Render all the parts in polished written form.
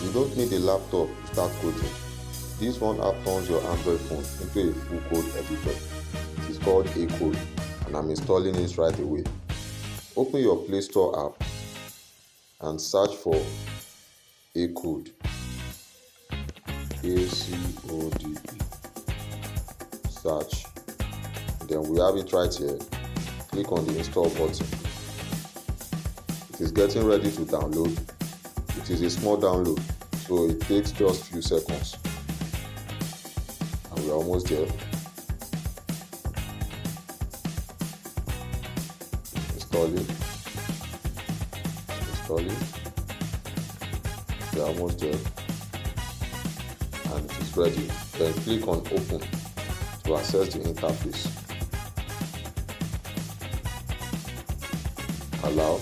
You don't need a laptop to start coding. This one app turns your Android phone into a full code editor. It is called Acode, and I'm installing it right away. Open your Play Store app and search for Acode. Acode. Search. Then we have it right here. Click on the install button. It is getting ready to download. It is a small download, so it takes just few seconds. And we are almost there. Installing. We are almost there. And it is ready. Then click on open to access the interface. Allow.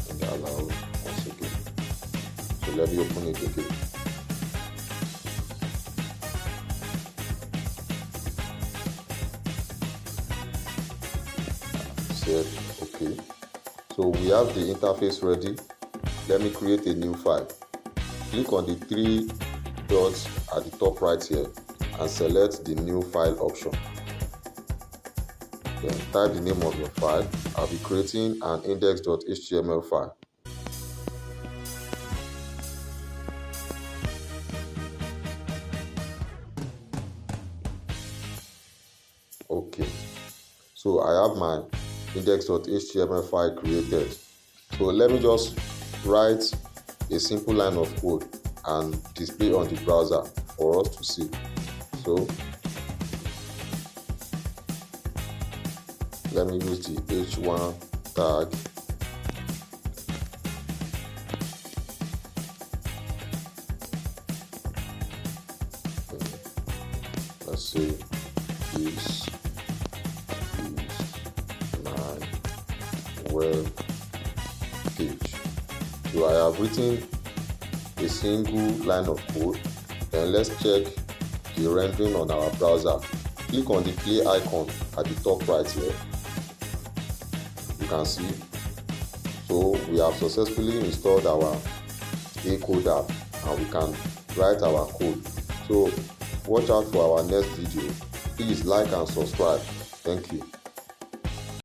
And allow once again. So let me open it again. Set okay. So we have the interface ready. Let me create a new file. Click on the three dots at the top right here and select the new file option. Then type the name of your file. I'll be creating an index.html file. Okay, so I have my index.html file created. So let me just write a simple line of code and display on the browser for us to see. So let me use the h1 tag. Let's say this is my web page. So I have written a single line of code. Then let's check the rendering on our browser. Click on the play icon at the top right here. You can see. So we have successfully installed our Acode app and we can write our code. So watch out for our next video. Please like and subscribe. Thank you.